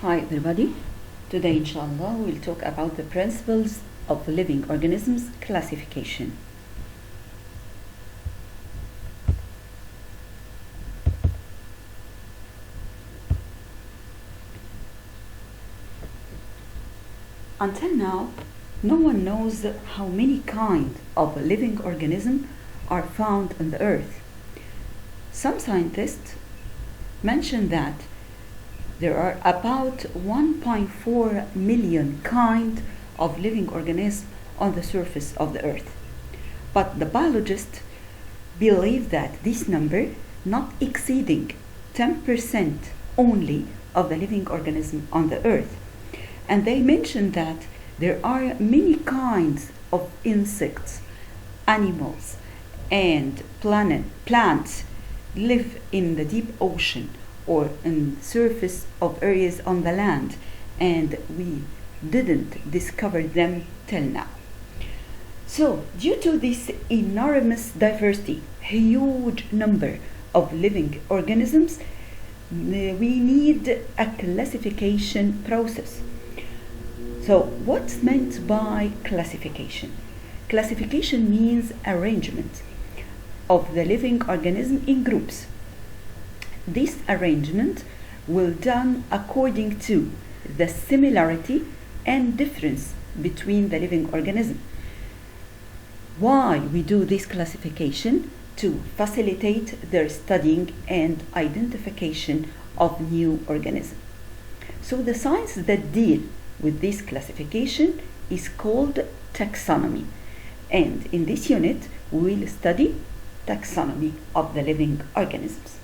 Hi everybody. Today inshallah we'll talk about the principles of living organisms classification. Until now, no one knows how many kinds of living organisms are found on the earth. Some scientists mention that there are about 1.4 million kinds of living organisms on the surface of the earth. But the biologists believe that this number not exceeding 10% only of the living organisms on the earth. And they mention that there are many kinds of insects, animals, and plants live in the deep ocean or in surface of areas on the land, and we didn't discover them till now. So due to this enormous diversity, huge number of living organisms, we need a classification process. So what's meant by classification? Classification means arrangement of the living organism in groups. This arrangement will done according to the similarity and difference between the living organism. Why we do this classification? To facilitate their studying and identification of new organisms. So the science that deal with this classification is called taxonomy, and in this unit we will study taxonomy of the living organisms.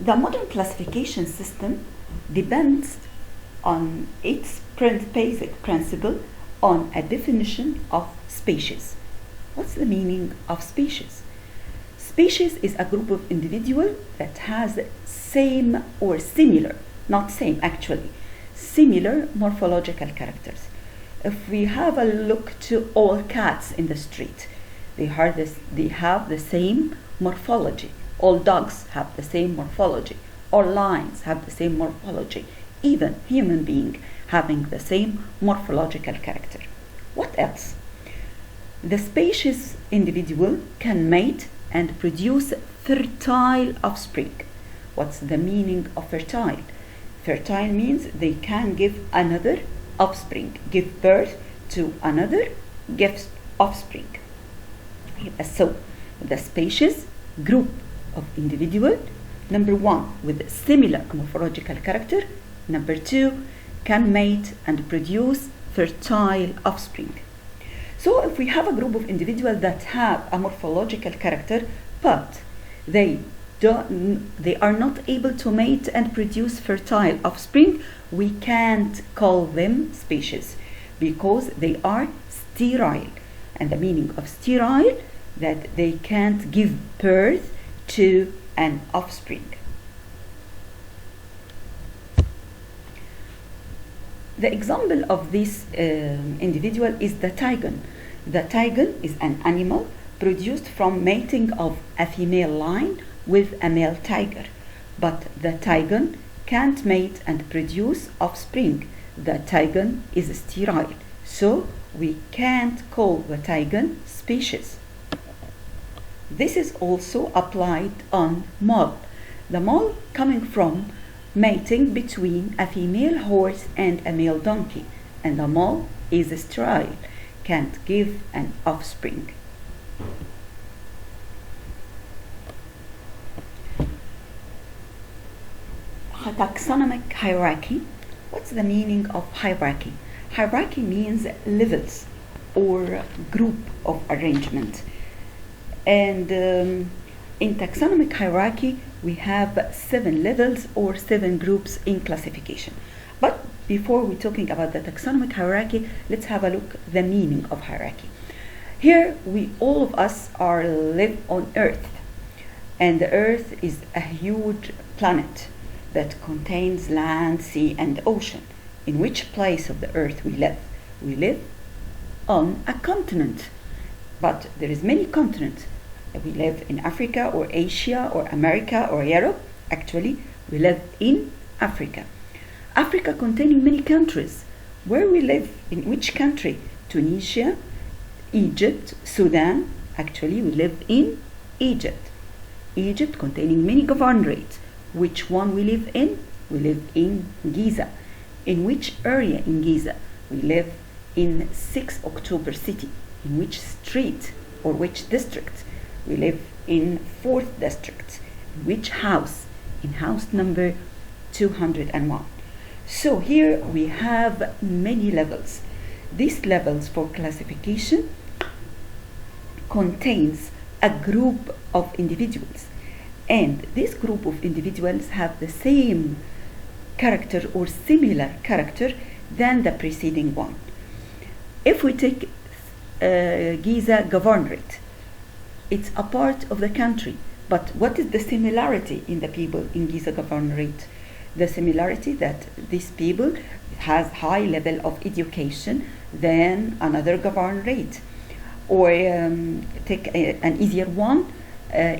The modern classification system depends on its basic principle on a definition of species. What's the meaning of species? Species is a group of individuals that has same or similar, not same actually, similar morphological characters. If we have a look to all cats in the street, they have the same morphology. All dogs have the same morphology. All lions have the same morphology. Even human beings having the same morphological character. What else? The species individual can mate and produce fertile offspring. What's the meaning of fertile? Fertile means they can give another offspring, give birth to another offspring. So the species group of individual, number one, with similar morphological character, number two, can mate and produce fertile offspring. So if we have a group of individuals that have a morphological character, but they are not able to mate and produce fertile offspring, we can't call them species because they are sterile. And the meaning of sterile, that they can't give birth to an offspring. The example of this individual is the tigon. The tigon is an animal produced from mating of a female lion with a male tiger, but the tigon can't mate and produce offspring. The tigon is sterile, so we can't call the tigon species. This is also applied on mole. The mole coming from mating between a female horse and a male donkey, and the mole is sterile, can't give an offspring. Taxonomic hierarchy. What's the meaning of hierarchy? Hierarchy means levels or group of arrangement. And in taxonomic hierarchy, we have 7 levels or 7 groups in classification. But before we're talking about the taxonomic hierarchy, let's have a look at the meaning of hierarchy. Here, all of us live on Earth, and the Earth is a huge planet that contains land, sea, and ocean. In which place of the Earth we live? We live on a continent, but there is many continents. We live in Africa or Asia or America or Europe, Actually, we live in Africa. Africa containing many countries. Where we live, in which country? Tunisia, Egypt, Sudan. Actually, we live in Egypt. Egypt containing many governorates. Which one we live in? We live in Giza. In which area in Giza? We live in 6 October city. In which street or which district? We live in 4th district. In which house? In house number 201. So here we have many levels. These levels for classification contains a group of individuals, and this group of individuals have the same character or similar character than the preceding one. If we take Giza Governorate, it's a part of the country, but what is the similarity in the people in Giza Governorate? The similarity that these people has high level of education than another governorate. Or take an easier one,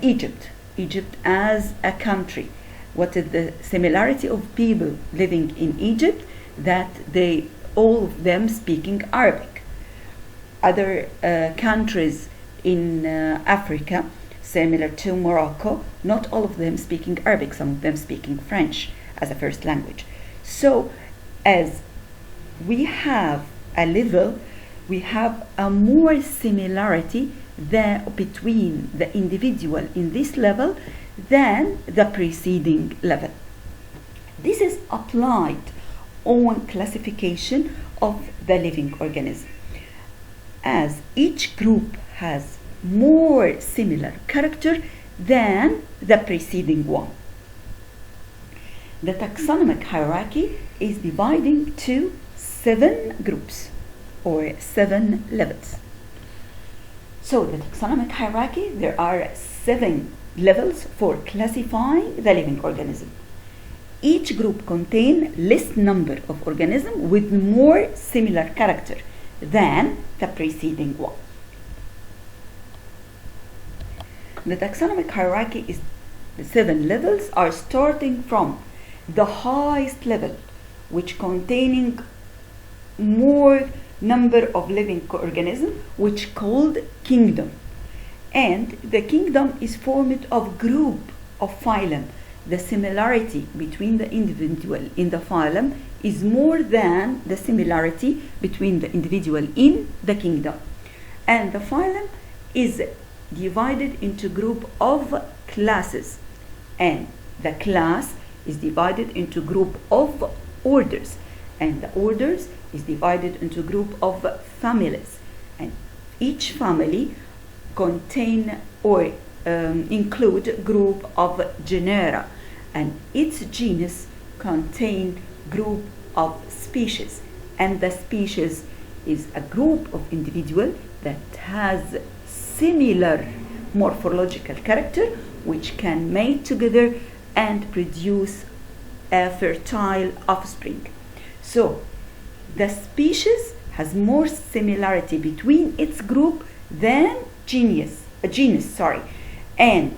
Egypt. Egypt as a country. What is the similarity of people living in Egypt? That they all of them speaking Arabic. Other countries in Africa, similar to Morocco, not all of them speaking Arabic, some of them speaking French as a first language. So as we have a level, we have a more similarity between the individual in this level than the preceding level. This is applied on classification of the living organism, as each group has more similar character than the preceding one. The taxonomic hierarchy is dividing to 7 groups or 7 levels. So the taxonomic hierarchy, there are 7 levels for classifying the living organism. Each group contains less number of organisms with more similar character than the preceding one. The taxonomic hierarchy is the 7 levels are starting from the highest level, which containing more number of living organisms, which called kingdom. And the kingdom is formed of group of phylum. The similarity between the individual in the phylum is more than the similarity between the individual in the kingdom. And the phylum is divided into group of classes, and the class is divided into group of orders, and the orders is divided into group of families, and each family contain or include group of genera, and its genus contain group of species, and the species is a group of individual that has similar morphological character which can mate together and produce a fertile offspring. So the species has more similarity between its group than genus, and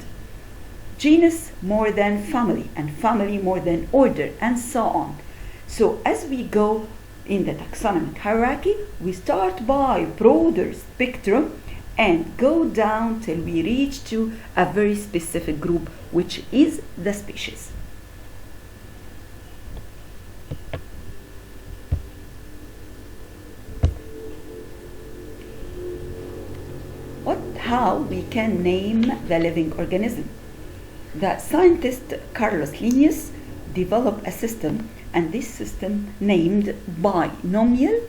genus more than family, and family more than order, and so on. So as we go in the taxonomic hierarchy, we start by broader spectrum and go down till we reach to a very specific group, which is the species. How we can name the living organism? The scientist Carlos Linnaeus developed a system, and this system named binomial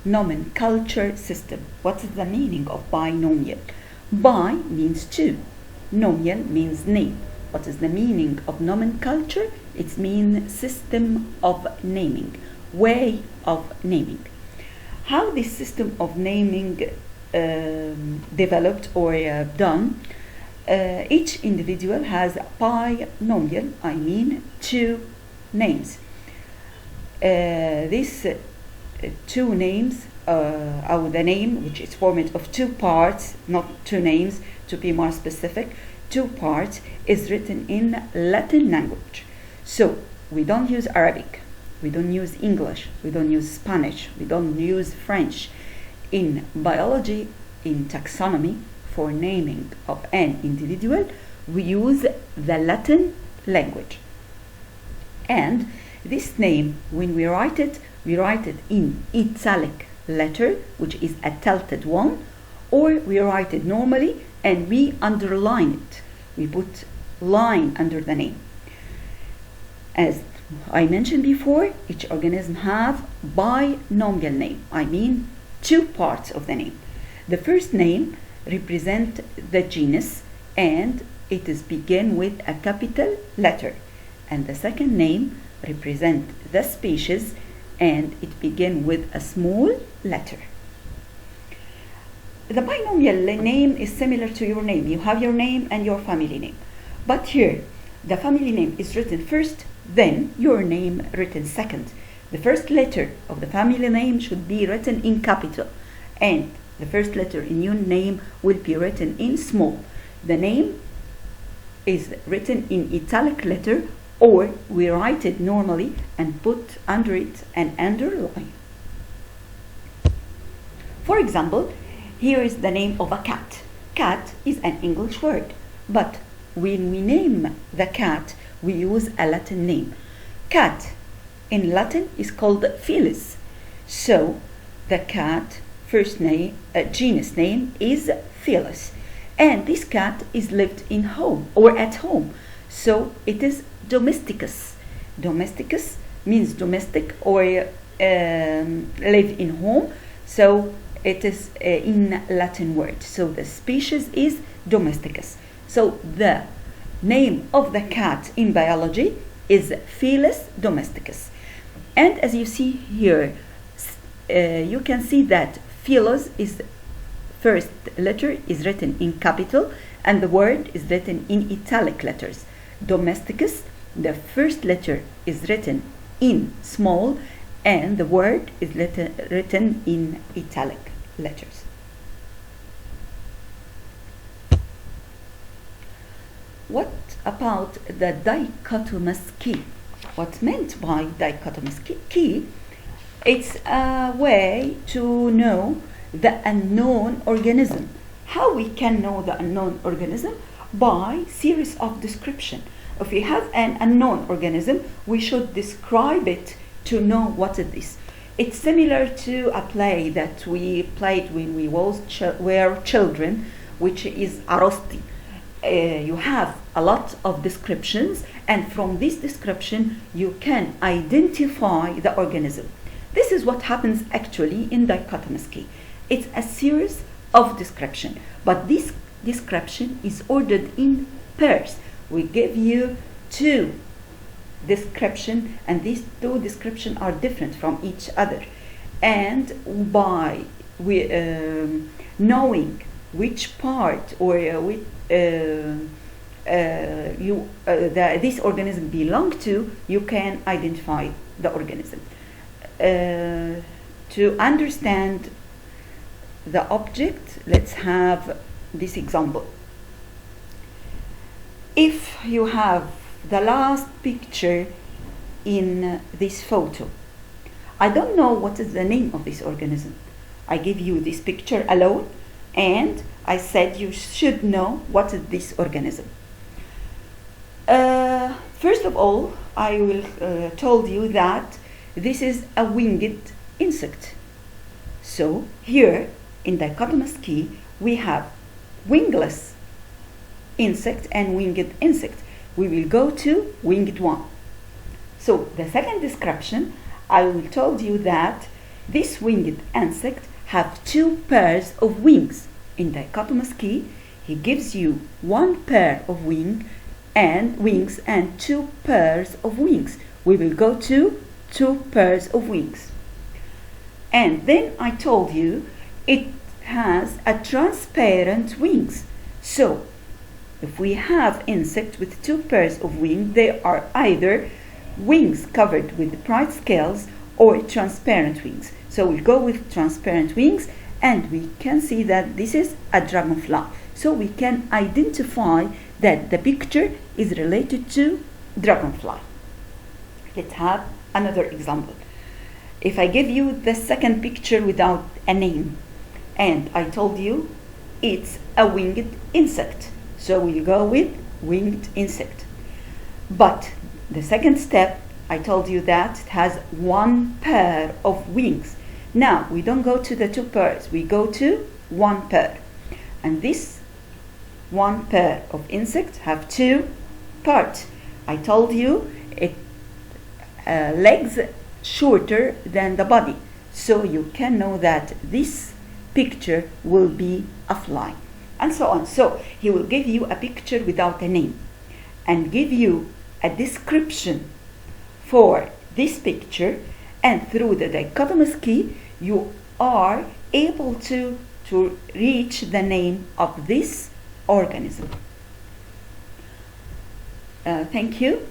nomenclature system. What is the meaning of binomial? Bi means two, nomial means name. What is the meaning of nomenclature? It means system of naming, way of naming. How this system of naming developed or done? Each individual has binomial, I mean two names. These two names, or the name which is formed of two parts, not two names, to be more specific. two parts is written in Latin language. So we don't use Arabic, we don't use English, we don't use Spanish, we don't use French. In biology, in taxonomy, for naming of an individual, we use the Latin language. And this name, when we write it in italic letter, which is a tilted one, or we write it normally and we underline it. We put line under the name. As I mentioned before, each organism have binomial name. I mean two parts of the name. The first name represent the genus and it is begin with a capital letter. And the second name represent the species and it begin with a small letter. The binomial name is similar to your name. You have your name and your family name. But here, the family name is written first, then your name written second. The first letter of the family name should be written in capital, and the first letter in your name will be written in small. The name is written in italic letter, or we write it normally and put under it an underline. For example, here is the name of a cat. Cat is an English word, but when we name the cat, we use a Latin name. Cat in Latin is called Felis. So the cat first name, genus name is Felis. And this cat is lived in home or at home. So it is domesticus. Domesticus means domestic or live in home. So it is in Latin word. So the species is domesticus. So the name of the cat in biology is Felis domesticus. And as you see here, you can see that Felis is first letter is written in capital and the word is written in italic letters. Domesticus, the first letter is written in small and the word is written in italic letters. What about the dichotomous key? What's meant by dichotomous key? It's a way to know the unknown organism. How we can know the unknown organism? By series of description. If we have an unknown organism, we should describe it to know what it is. It's similar to a play that we played when we were children, which is Arosti. You have a lot of descriptions, and from this description you can identify the organism. This is what happens actually in dichotomous key. It's a series of description, but this description is ordered in pairs. We give you two description, and these two descriptions are different from each other. And by knowing which part or this organism belong to, you can identify the organism. To understand the object, let's have this example. If you have the last picture in this photo, I don't know what is the name of this organism. I give you this picture alone and I said you should know what is this organism. First of all, I will told you that this is a winged insect. So here in dichotomous key we have wingless insect and winged insect. We will go to winged one. So the second description, I will told you that this winged insect have two pairs of wings. In dichotomous key, he gives you one pair of wings and two pairs of wings. We will go to two pairs of wings. And then I told you it has a transparent wings. So if we have insect with two pairs of wings, they are either wings covered with bright scales or transparent wings. So we'll go with transparent wings, and we can see that this is a dragonfly. So we can identify that the picture is related to dragonfly. Let's have another example. If I give you the second picture without a name, and I told you it's a winged insect, so we'll go with winged insect. But the second step, I told you that it has one pair of wings. Now we don't go to the two pairs, we go to one pair. And this one pair of insects have two parts. I told you it legs shorter than the body, so you can know that this picture will be a fly, and so on. So he will give you a picture without a name and give you a description for this picture, and through the dichotomous key you are able to reach the name of this organism. Thank you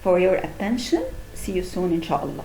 for your attention. See you soon, inshallah.